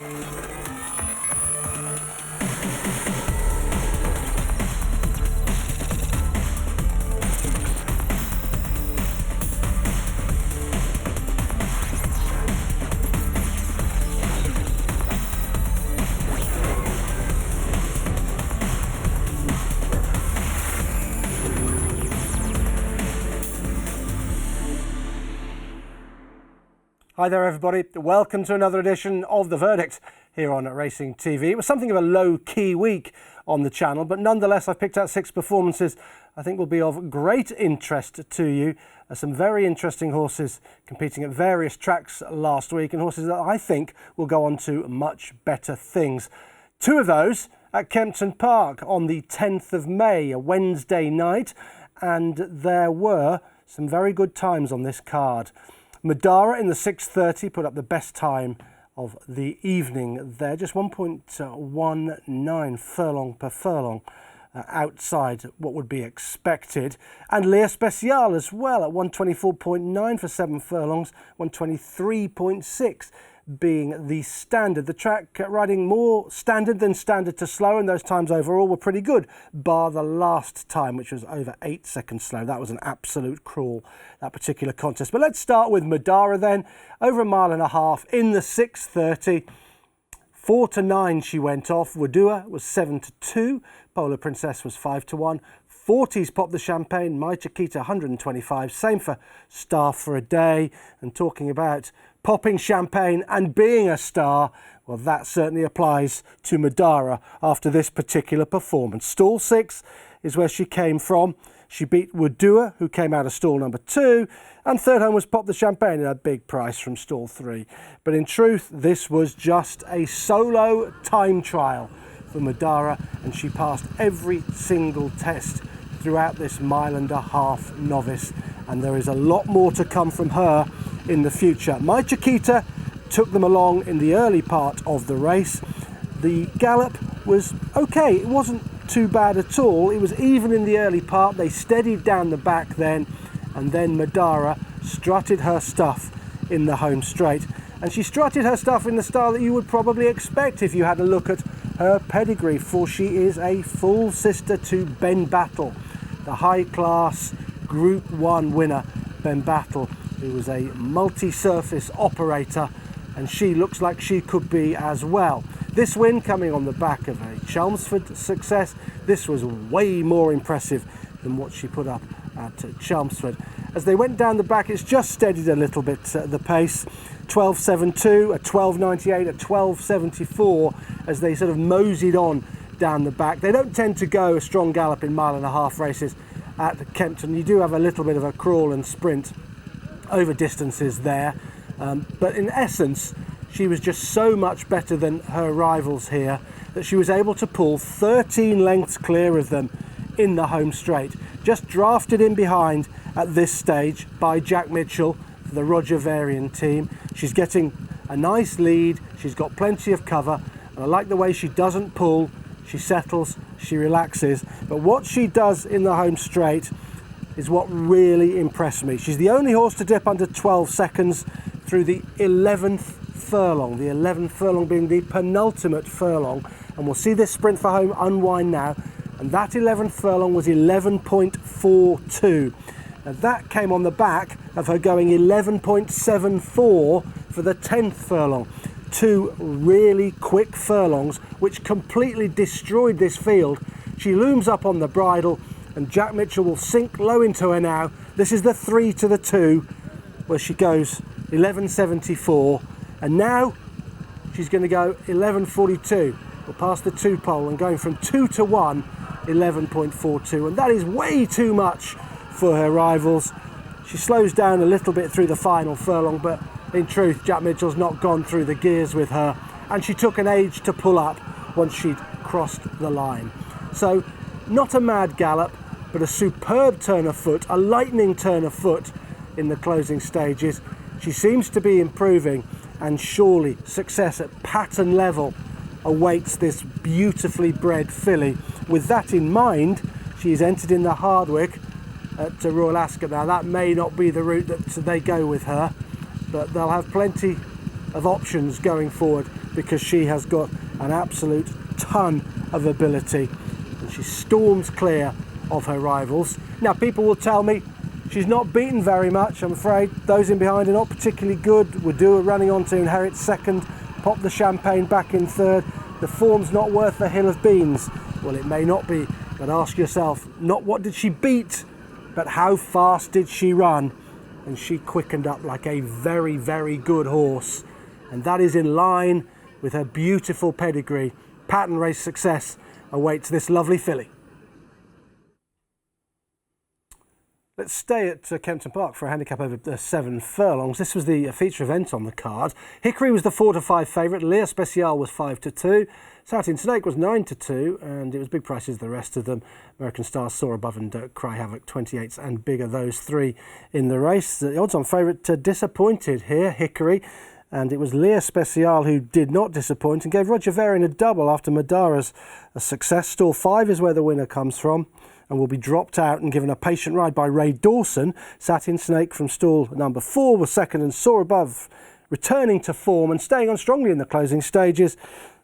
Hi there everybody, welcome to another edition of The Verdict here on Racing TV. It was something of a low-key week on the channel, but nonetheless I've picked out 6 performances I think will be of great interest to you. Some very interesting horses competing at various tracks last week, and horses that I think will go on to much better things. 2 of those at Kempton Park on the 10th of May, a Wednesday night, and there were some very good times on this card. Modaara in the 6:30 put up the best time of the evening there, just 1.19 furlong per furlong outside what would be expected. And Lea Special as well at 124.9 for 7 furlongs, 123.6 being the standard. The track riding more standard than standard to slow, and those times overall were pretty good, bar the last time, which was over 8 seconds slow. That was an absolute crawl, that particular contest. But let's start with Modaara then, over 1.5 miles in the 6:30. 4 to 9 she went off. Wadua was 7 to 2. Polar Princess was 5 to 1. 40s Pop the Champagne, My Chiquita 125. Same for Star for a Day. And talking about popping champagne and being a star, well, that certainly applies to Modaara after this particular performance. Stall 6 is where she came from. She beat Wadua, who came out of stall number 2, and third home was Pop the Champagne at a big price from stall 3. But in truth, this was just a solo time trial for Modaara, and she passed every single test throughout this 1.5 mile novice, and there is a lot more to come from her in the future. My Chiquita took them along in the early part of the race. The gallop was okay, it wasn't too bad at all. It was even in the early part. They steadied down the back then, and then Modaara strutted her stuff in the home straight, and she strutted her stuff in the style that you would probably expect if you had a look at her pedigree, for she is a full sister to Ben Battle, the high class Group 1 winner Ben Battle, who was a multi-surface operator, and she looks like she could be as well. This win coming on the back of a Chelmsford success. This was way more impressive than what she put up at Chelmsford. As they went down the back, it's just steadied a little bit the pace. 12.72, a 12.98, a 12.74 as they sort of moseyed on down the back. They don't tend to go a strong gallop in 1.5 mile races at Kempton. You do have a little bit of a crawl and sprint over distances there, but in essence she was just so much better than her rivals here that she was able to pull 13 lengths clear of them in the home straight, just drafted in behind at this stage by Jack Mitchell for the Roger Varian team. She's getting a nice lead, she's got plenty of cover, and I like the way she doesn't pull, she settles, she relaxes, but what she does in the home straight is what really impressed me. She's the only horse to dip under 12 seconds through the 11th furlong, the 11th furlong being the penultimate furlong, and we'll see this sprint for home unwind now, and that 11th furlong was 11.42. Now that came on the back of her going 11.74 for the 10th furlong. 2 really quick furlongs which completely destroyed this field. She looms up on the bridle, and Jack Mitchell will sink low into her now. This is the 3 to the 2 where she goes 11.74, and now she's going to go 11.42. We'll pass the 2 pole and going from 2 to 1, 11.42, and that is way too much for her rivals. She slows down a little bit through the final furlong, but in truth Jack Mitchell's not gone through the gears with her, and she took an age to pull up once she'd crossed the line. So not a mad gallop, but a superb turn of foot, a lightning turn of foot in the closing stages. She seems to be improving, and surely success at pattern level awaits this beautifully bred filly. With that in mind, she's entered in the Hardwick at Royal Ascot. Now that may not be the route that they go with her, but they'll have plenty of options going forward, because she has got an absolute ton of ability and she storms clear of her rivals. Now, people will tell me she's not beaten very much. I'm afraid those in behind are not particularly good. Woodua running on to inherit second, Pop the Champagne back in third. The form's not worth the hill of beans. Well, it may not be, but ask yourself, not what did she beat, but how fast did she run? And she quickened up like a very, very good horse. And that is in line with her beautiful pedigree. Pattern race success awaits this lovely filly. Let's stay at Kempton Park for a handicap over 7 furlongs. This was the feature event on the card. Hickory was the 4-5 favourite. Leah Special was 5-2. Satin Snake was 9-2, and it was big prices, the rest of them. American Star, Soar Above and Cry Havoc, 28s and bigger, those three in the race. The odds-on favourite disappointed here, Hickory, and it was Leah Special who did not disappoint and gave Roger Varian a double after Modaara's success. Stall 5 is where the winner comes from, and will be dropped out and given a patient ride by Ray Dawson. Satin Snake from stall number 4 was second, and Soar Above, returning to form and staying on strongly in the closing stages,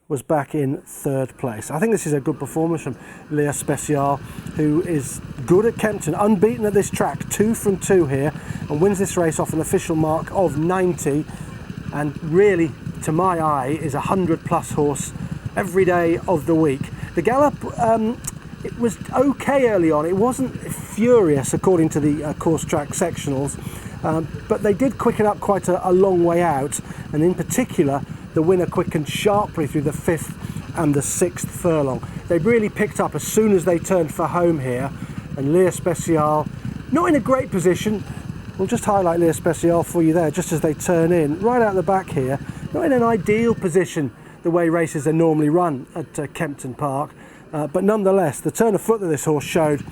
was back in third place. I think this is a good performance from Leah Special, who is good at Kempton, unbeaten at this track, 2 from 2 here, and wins this race off an official mark of 90, and really, to my eye, is a 100+ horse every day of the week. The gallop, it was okay early on. It wasn't furious according to the course track sectionals, but they did quicken up quite a long way out, and in particular the winner quickened sharply through the 5th and the 6th furlong. They really picked up as soon as they turned for home here, and Leah Special not in a great position. We'll just highlight Leah Special for you there just as they turn in, right out the back here. Not in an ideal position the way races are normally run at Kempton Park. But nonetheless, the turn of foot that this horse showed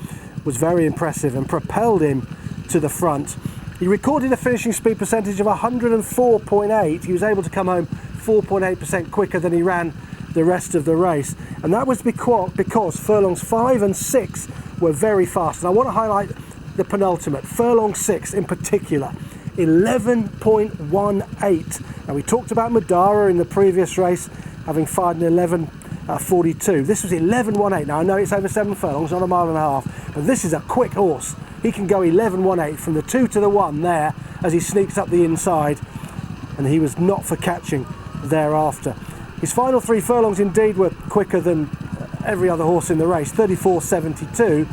was very impressive and propelled him to the front. He recorded a finishing speed percentage of 104.8. He was able to come home 4.8% quicker than he ran the rest of the race. And that was because furlongs 5 and 6 were very fast. And I want to highlight the penultimate, furlong 6 in particular, 11.18. Now, we talked about Modaara in the previous race having fired an 11.42. This was 11.18. Now, I know it's over 7 furlongs, not a mile and a half, but this is a quick horse. He can go 11.18 from the 2 to the 1 there as he sneaks up the inside, and he was not for catching thereafter. His final 3 furlongs indeed were quicker than every other horse in the race, 34.72.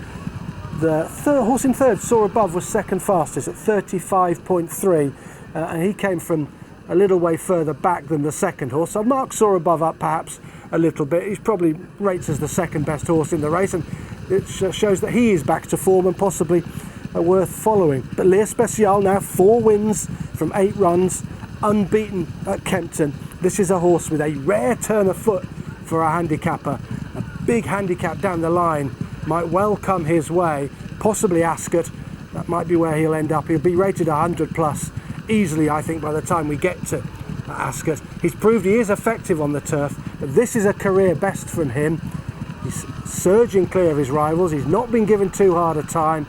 The horse in third, Soar Above, was second fastest at 35.3, and he came from a little way further back than the second horse. So I'd mark Soar Above up perhaps a little bit. He's probably rates as the second best horse in the race, and it shows that he is back to form and possibly worth following. But Leah Special now 4 wins from 8 runs, unbeaten at Kempton. This is a horse with a rare turn of foot for a handicapper. A big handicap down the line might well come his way, possibly Ascot. That might be where he'll end up. He'll be rated 100+ easily, I think, by the time we get to Ascot. He's proved he is effective on the turf, but this is a career best from him. He's surging clear of his rivals. He's not been given too hard a time.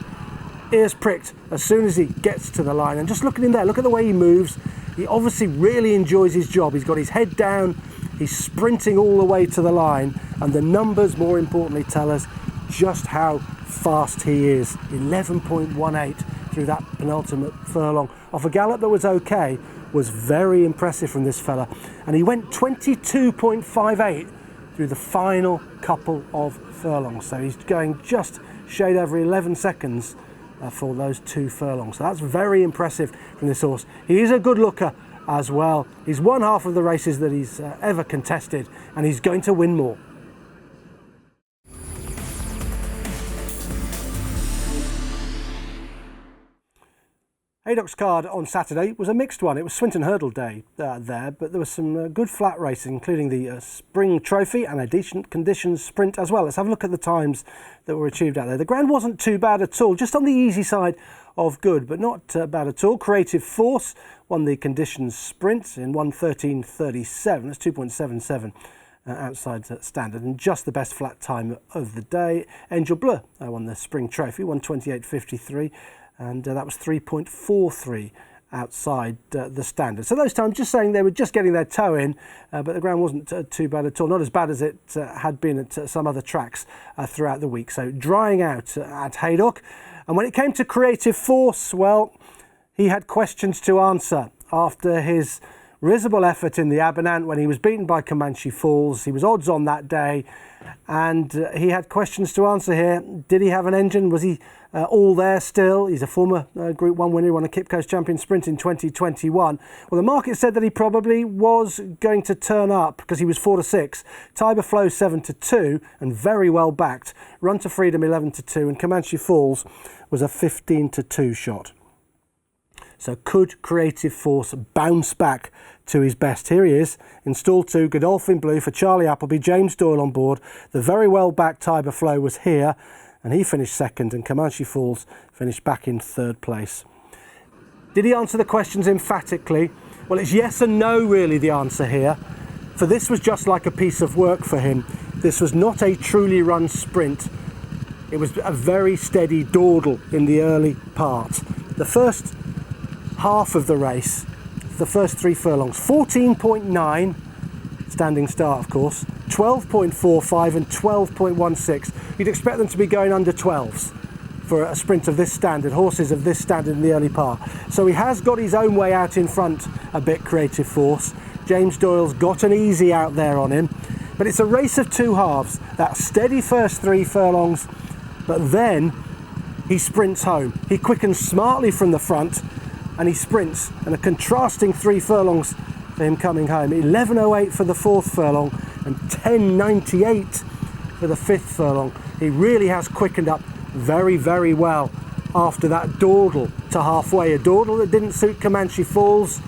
Ears pricked as soon as he gets to the line. And just look at him there, look at the way he moves. He obviously really enjoys his job. He's got his head down, he's sprinting all the way to the line, and the numbers, more importantly, tell us just how fast he is. 11.18 through that penultimate furlong. Off a gallop that was okay, was very impressive from this fella. And he went 22.58 through the final couple of furlongs. So he's going just shade over 11 seconds for those 2 furlongs. So that's very impressive from this horse. He is a good looker as well. He's won half of the races that he's ever contested, and he's going to win more. Haydock's card on Saturday was a mixed one. It was Swinton Hurdle Day there, but there was some good flat racing, including the Spring Trophy and a decent conditions sprint as well. Let's have a look at the times that were achieved out there. The ground wasn't too bad at all, just on the easy side of good, but not bad at all. Creative Force won the conditions sprint in 1:13.37. That's 2.77 outside standard, and just the best flat time of the day. Angel Bleu won the Spring Trophy, 1:28.53. And that was 3.43 outside the standard. So those times, just saying, they were just getting their toe in, but the ground wasn't too bad at all, not as bad as it had been at some other tracks throughout the week. So drying out at Haydock. And when it came to Creative Force, well, he had questions to answer after his risible effort in the Abernant when he was beaten by Comanche Falls. He was odds on that day, and he had questions to answer here. Did he have an engine? Was he all there still? He's a former Group 1 winner. He won a Kipco's Champion Sprint in 2021. Well, the market said that he probably was going to turn up because he was 4-6. Tiber Flow 7-2 and very well backed. Run to Freedom 11-2, and Comanche Falls was a 15-2 shot. So could Creative Force bounce back to his best? Here he is in stall 2, Godolphin Blue for Charlie Appleby, James Doyle on board. The very well backed Tiber Flow was here, and he finished second, and Comanche Falls finished back in third place. Did he answer the questions emphatically? Well, it's yes and no really, the answer here. For this was just like a piece of work for him. This was not a truly run sprint. It was a very steady dawdle in the early part. The first half of the race, the first 3 furlongs, 14.9 standing start, of course, 12.45 and 12.16. You'd expect them to be going under 12s for a sprint of this standard, horses of this standard in the early part. So he has got his own way out in front a bit, Creative Force. James Doyle's got an easy out there on him, but it's a race of 2 halves. That steady first 3 furlongs, but then he sprints home. He quickens smartly from the front, and he sprints, and a contrasting 3 furlongs for him coming home. 11.08 for the 4th furlong and 10.98 for the 5th furlong. He really has quickened up very, very well after that dawdle to halfway. A dawdle that didn't suit Comanche Falls,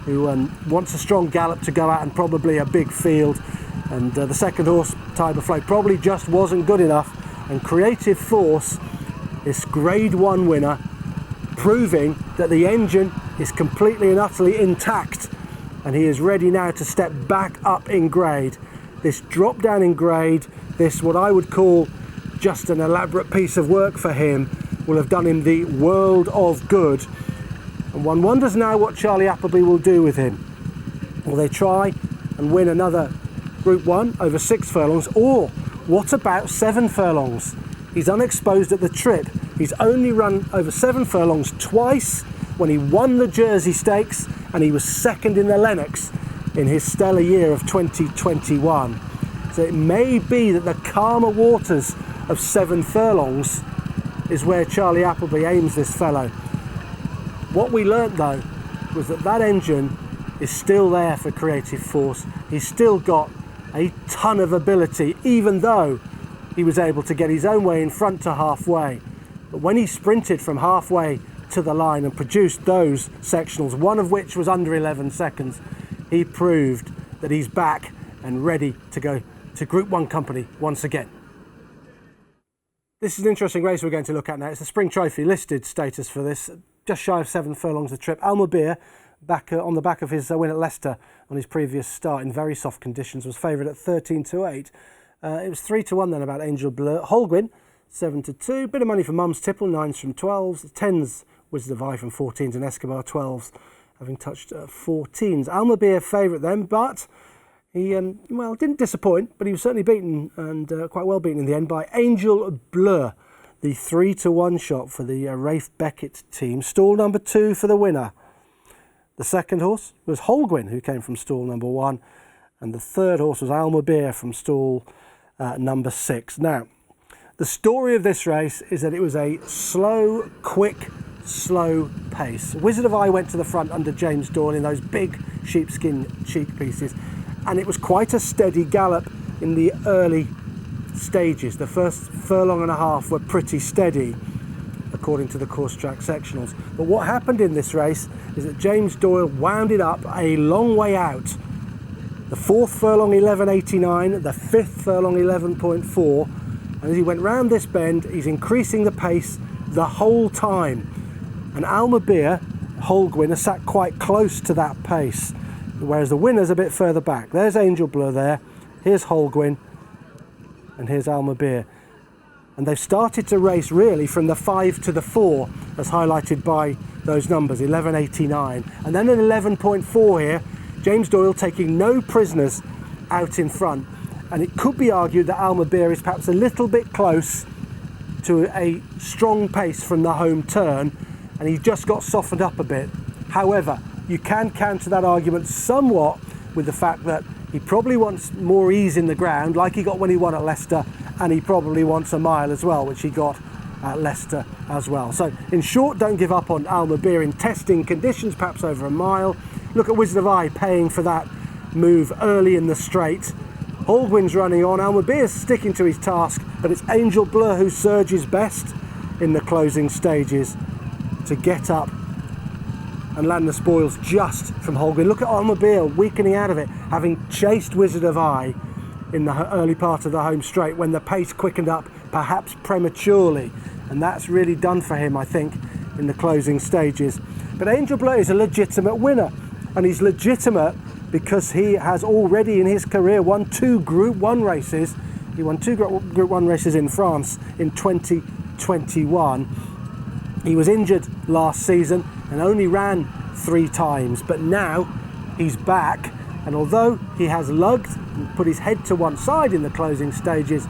who wants a strong gallop to go out and probably a big field. And the second horse, Tiber Flow, probably just wasn't good enough. And Creative Force, this Grade 1 winner, proving that the engine is completely and utterly intact, and he is ready now to step back up in grade. This drop down in grade, this what I would call just an elaborate piece of work for him, will have done him the world of good. And one wonders now what Charlie Appleby will do with him. Will they try and win another Group 1 over 6 furlongs, or what about 7 furlongs? He's unexposed at the trip. He's only run over 7 furlongs twice, when he won the Jersey Stakes and he was second in the Lennox in his stellar year of 2021. So it may be that the calmer waters of 7 furlongs is where Charlie Appleby aims this fellow. What we learnt though was that that engine is still there for Creative Force. He's still got a ton of ability, even though he was able to get his own way in front to halfway. But when he sprinted from halfway to the line and produced those sectionals, one of which was under 11 seconds, he proved that he's back and ready to go to Group 1 company once again. This is an interesting race we're going to look at now. It's the Spring Trophy listed status for this, just shy of 7 furlongs the trip. Almabeer, back on the back of his win at Leicester on his previous start in very soft conditions, was favoured at 13-8. It was 3-1 then about Angel Bleu. Holguin, 7-2. Bit of money for Mum's Tipple, 9s from 12s. 10s, Wizard of Eye from 14s, and Escobar 12s, having touched 14s. Almabeer favourite then, but he, well, didn't disappoint, but he was certainly beaten, and quite well beaten in the end, by Angel Bleu, the 3-1 shot for the Rafe Beckett team. Stall number 2 for the winner. The second horse was Holguin, who came from stall number 1, and the third horse was Almabeer from stall number 6. Now, the story of this race is that it was a slow, quick, slow pace. Wizard of Eye went to the front under James Doyle in those big sheepskin cheek pieces, and it was quite a steady gallop in the early stages. The first furlong and a half were pretty steady, according to the course track sectionals. But what happened in this race is that James Doyle wound it up a long way out. The 4th furlong 11.89, the 5th furlong 11.4, and as he went round this bend, he's increasing the pace the whole time. And Almabeer, Holguin, sat quite close to that pace, whereas the winner's a bit further back. There's Angel Bleu there, here's Holguin, and here's Almabeer. And they've started to race really from the 5 to the 4, as highlighted by those numbers, 11.89. And then at 11.4 here, James Doyle taking no prisoners out in front. And it could be argued that Almabeer is perhaps a little bit close to a strong pace from the home turn, and he just got softened up a bit. However, you can counter that argument somewhat with the fact that he probably wants more ease in the ground, like he got when he won at Leicester, and he probably wants a mile as well, which he got at Leicester as well. So in short, don't give up on Almabeer in testing conditions, perhaps over a mile. Look at Wizard of Eye paying for that move early in the straight. Holguin's running on, Almabeer's sticking to his task, but it's Angel Bleu who surges best in the closing stages to get up and land the spoils just from Holguin. Look at Almabeer weakening out of it, having chased Wizard of Eye in the early part of the home straight when the pace quickened up, perhaps prematurely. And that's really done for him, I think, in the closing stages. But Angel Bleu is a legitimate winner, and he's legitimate because he has already in his career won 2 Group 1 races. He won 2 Group 1 races in France in 2021. He was injured last season and only ran 3 times, but now he's back. And although he has lugged and put his head to one side in the closing stages,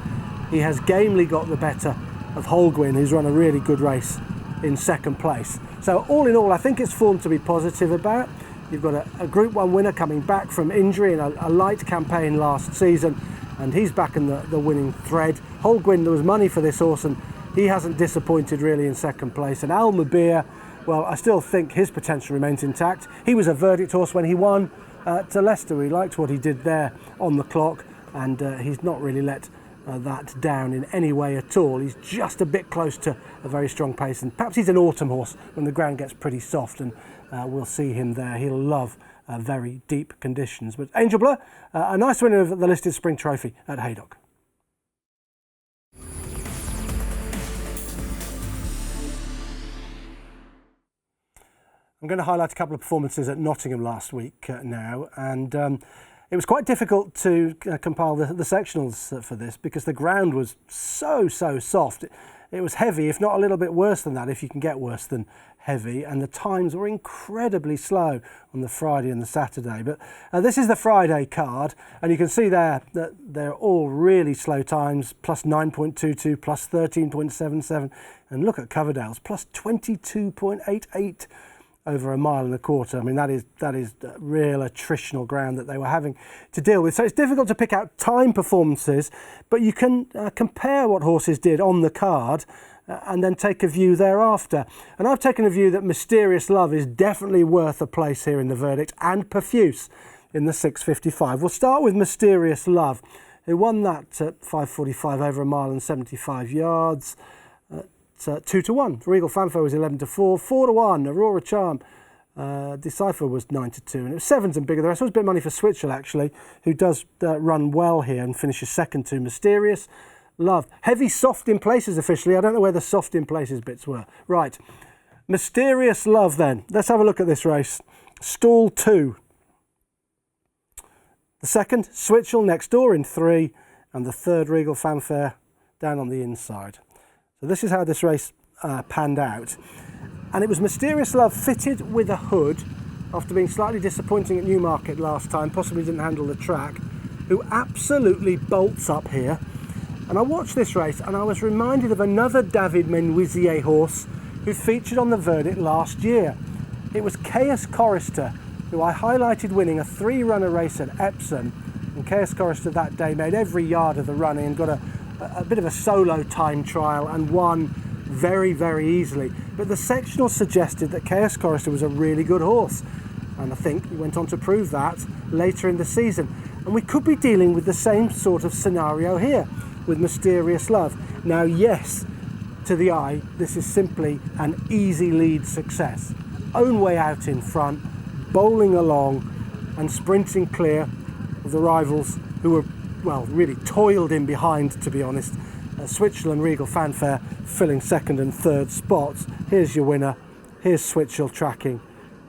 he has gamely got the better of Holguin, who's run a really good race in second place. So all in all, I think it's form to be positive about. You've got a Group 1 winner coming back from injury in a light campaign last season, and he's back in the winning thread. Holguin, there was money for this horse, and he hasn't disappointed really in second place. And Almabeer, well, I still think his potential remains intact. He was a verdict horse when he won to Leicester. We liked what he did there on the clock, and he's not really let that down in any way at all. He's just a bit close to a very strong pace, and perhaps he's an autumn horse when the ground gets pretty soft, and we'll see him there. He'll love very deep conditions. But Angel Bleu, a nice winner of the listed Spring Trophy at Haydock. I'm going to highlight a couple of performances at Nottingham last week now, and it was quite difficult to compile the sectionals for this because the ground was so soft. It was heavy, if not a little bit worse than that, if you can get worse than heavy, and the times were incredibly slow on the Friday and the Saturday. But this is the Friday card, and you can see there that they're all really slow times, plus 9.22, plus 13.77, and look at Coverdale's, plus 22.88 over a mile and a quarter. I mean, that is real attritional ground that they were having to deal with. So it's difficult to pick out time performances, but you can compare what horses did on the card and then take a view thereafter. And I've taken a view that Mysterious Love is definitely worth a place here in the verdict, and Perfuse in the 6.55. We'll start with Mysterious Love, who won that at 5.45 over a mile and 75 yards. 2-1. Regal Fanfare was 11-4. 4-1. Aurora Charm. Decipher was 9-2. And it was 7s and bigger. The rest was a bit of money for Switchell, actually, who does run well here and finishes second to Mysterious Love. Heavy soft in places officially. I don't know where the soft in places bits were. Right. Mysterious Love then. Let's have a look at this race. Stall 2. The second, Switchell next door in 3. And the third, Regal Fanfare down on the inside. So this is how this race panned out. And it was Mysterious Love fitted with a hood after being slightly disappointing at Newmarket last time, possibly didn't handle the track, who absolutely bolts up here. And I watched this race and I was reminded of another David Menuisier horse who featured on the verdict last year. It was Chaos Chorister, who I highlighted winning a 3-runner race at Epsom. And Chaos Chorister that day made every yard of the running and got a bit of a solo time trial and won very easily. But the sectional suggested that Chaos Chorister was a really good horse, and I think he went on to prove that later in the season. And we could be dealing with the same sort of scenario here with Mysterious Love. Now, yes, to the eye, this is simply an easy lead success. Own way out in front, bowling along and sprinting clear of the rivals who were, well, really toiled in behind, to be honest. Switchell and Regal Fanfare filling second and third spots. Here's your winner, here's Switchell tracking,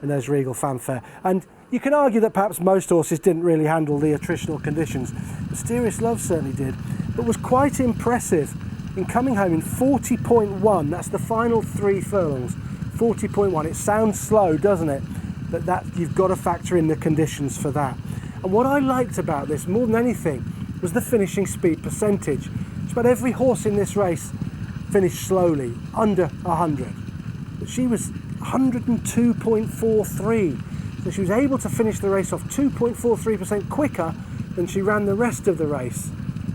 and there's Regal Fanfare. And you can argue that perhaps most horses didn't really handle the attritional conditions. Mysterious Love certainly did, but was quite impressive in coming home in 40.1, that's the final 3 furlongs, 40.1. It sounds slow, doesn't it? But that you've got to factor in the conditions for that. And what I liked about this more than anything was the finishing speed percentage. Just about every horse in this race finished slowly, under 100. But she was 102.43. So she was able to finish the race off 2.43% quicker than she ran the rest of the race.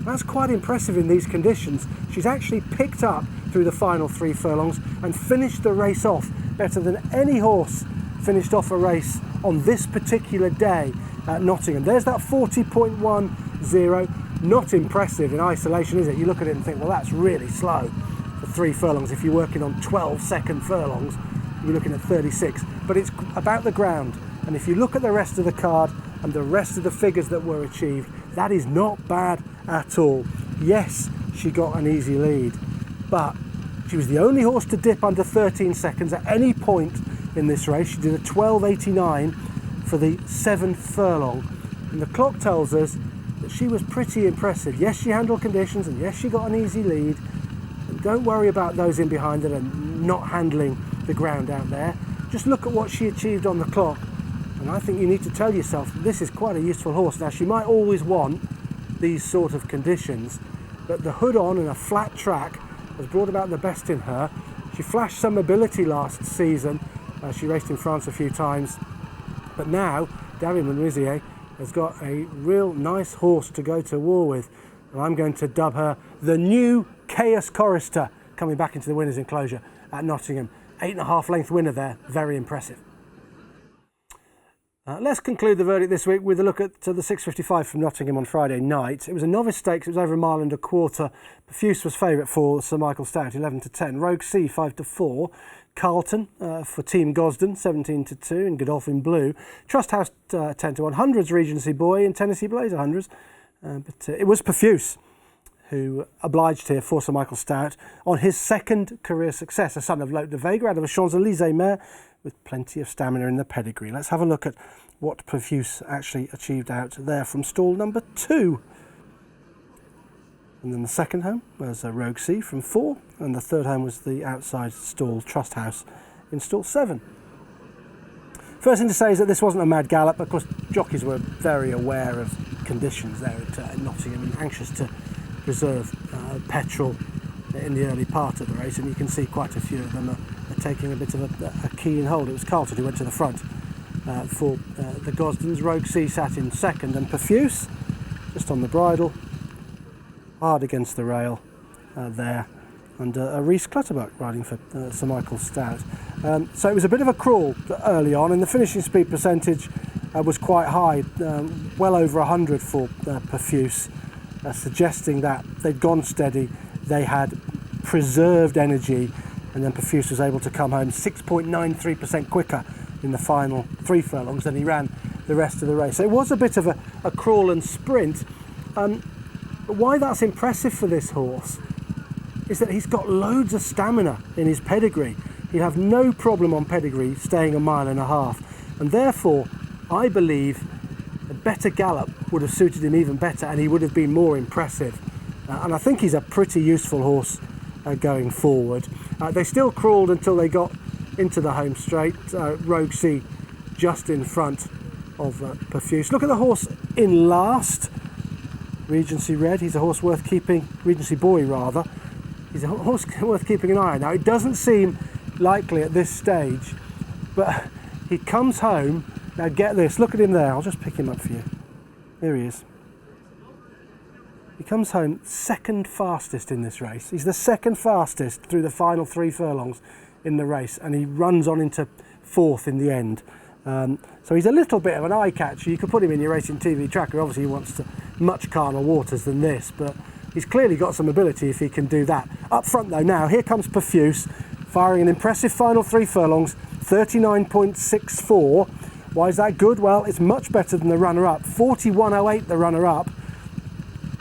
That's quite impressive in these conditions. She's actually picked up through the final 3 furlongs and finished the race off better than any horse finished off a race on this particular day at Nottingham. There's that 40.10. Not impressive in isolation, is it? You look at it and think, well, that's really slow for 3 furlongs. If you're working on 12-second furlongs, you're looking at 36. But it's about the ground. And if you look at the rest of the card and the rest of the figures that were achieved, that is not bad at all. Yes, she got an easy lead, but she was the only horse to dip under 13 seconds at any point in this race. She did a 12.89 for the 7th furlong. And the clock tells us that she was pretty impressive. Yes, she handled conditions, and yes, she got an easy lead. And don't worry about those in behind that are not handling the ground out there. Just look at what she achieved on the clock. And I think you need to tell yourself that this is quite a useful horse. Now, she might always want these sort of conditions, but the hood on and a flat track has brought about the best in her. She flashed some ability last season. She raced in France a few times. But now, David Mcnae has got a real nice horse to go to war with. And I'm going to dub her the new Chaos Chorister, coming back into the winner's enclosure at Nottingham. 8.5 length winner there, very impressive. Let's conclude the verdict this week with a look at the 6.55 from Nottingham on Friday night. It was a novice stakes, it was over 1.25 miles. Perfuse was favourite for Sir Michael Stout, 11-10. Rogue C, 5-4. Carlton for Team Gosden, 17-2, and Godolphin Blue. Trust House, 10-1. Hundreds, Regency Boy, and Tennessee Blazer, hundreds. But it was Perfuse who obliged here for Sir Michael Stout on his second career success, a son of Lope de Vega out of a Champs-Élysées mare with plenty of stamina in the pedigree. Let's have a look at what Perfuse actually achieved out there from stall number 2. And then the second home was a Rogue C from 4, and the third home was the outside stall Trust House in stall 7. First thing to say is that this wasn't a mad gallop. Of course, jockeys were very aware of conditions there at Nottingham and anxious to preserve petrol in the early part of the race, and you can see quite a few of them are taking a bit of a keen hold. It was Carlton who went to the front for the Gosdens. Rogue C sat in second, and Perfuse just on the bridle, hard against the rail there, and a Reese Clutterbuck riding for Sir Michael Stout. So it was a bit of a crawl early on, and the finishing speed percentage was quite high, well over 100 for Perfuse, suggesting that they'd gone steady, they had preserved energy, and then Perfuse was able to come home 6.93% quicker in the final 3 furlongs than he ran the rest of the race. So it was a bit of a crawl and sprint. But why that's impressive for this horse is that he's got loads of stamina in his pedigree. He'd have no problem on pedigree staying 1.5 miles, and therefore I believe a better gallop would have suited him even better, and he would have been more impressive. And I think he's a pretty useful horse going forward. They still crawled until they got into the home straight. Rogue C just in front of Perfuse. Look at the horse in last, Regency Red. He's a horse worth keeping, Regency Boy rather. He's a horse worth keeping an eye on. Now, it doesn't seem likely at this stage, but he comes home. Now get this, look at him there. I'll just pick him up for you. Here he is. He comes home second fastest in this race. He's the second fastest through the final 3 furlongs in the race, and he runs on into 4th in the end. So he's a little bit of an eye catcher. You could put him in your racing TV tracker. Obviously he wants to much calmer waters than this, but he's clearly got some ability if he can do that. Up front though now, here comes Perfuse, firing an impressive final 3 furlongs, 39.64. Why is that good? Well, it's much better than the runner-up. 41.08 the runner-up,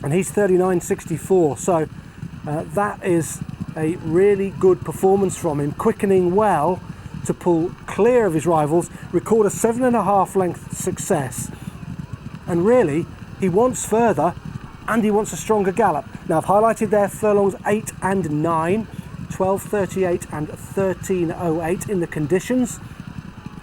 and he's 39.64. So that is a really good performance from him, quickening well to pull clear of his rivals, record a 7.5 length success. And really, he wants further, and he wants a stronger gallop. Now, I've highlighted there furlongs 8 and 9. 12:38 and 13:08 in the conditions.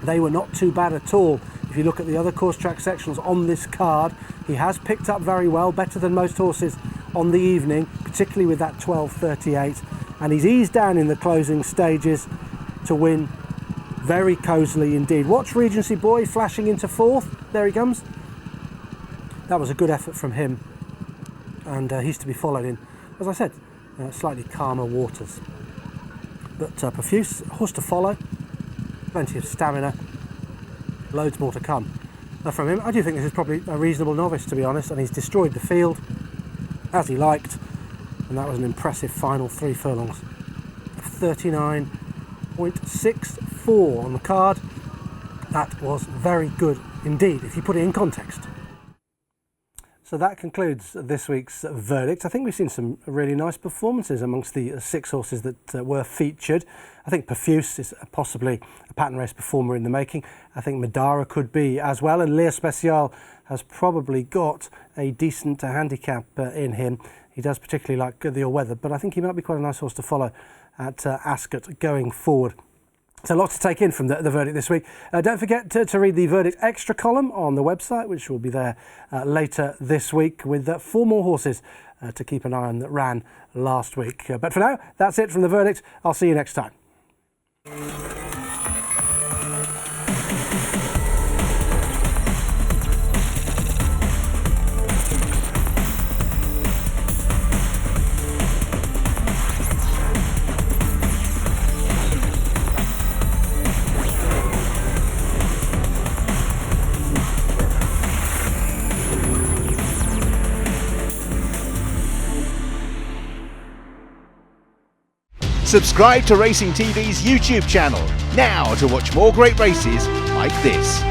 They were not too bad at all. If you look at the other course track sectionals on this card, he has picked up very well, better than most horses on the evening, particularly with that 12:38, and he's eased down in the closing stages to win very cosily indeed. Watch Regency Boy flashing into fourth. There he comes. That was a good effort from him, and he's to be followed in, as I said, slightly calmer waters. But Profuse, horse to follow, plenty of stamina, loads more to come from him. I do think this is probably a reasonable novice, to be honest, and he's destroyed the field as he liked, and that was an impressive final 3 furlongs of 39.64 on the card. That was very good indeed, if you put it in context. So that concludes this week's verdict. I think we've seen some really nice performances amongst the 6 horses that were featured. I think Profuse is possibly a pattern race performer in the making. I think Modaara could be as well, and Lear Special has probably got a decent handicap in him. He does particularly like the all-weather, but I think he might be quite a nice horse to follow at Ascot going forward. So lots to take in from the verdict this week. Don't forget to read the verdict extra column on the website, which will be there later this week, with 4 more horses to keep an eye on that ran last week. But for now, that's it from the verdict. I'll see you next time. Subscribe to Racing TV's YouTube channel now to watch more great races like this.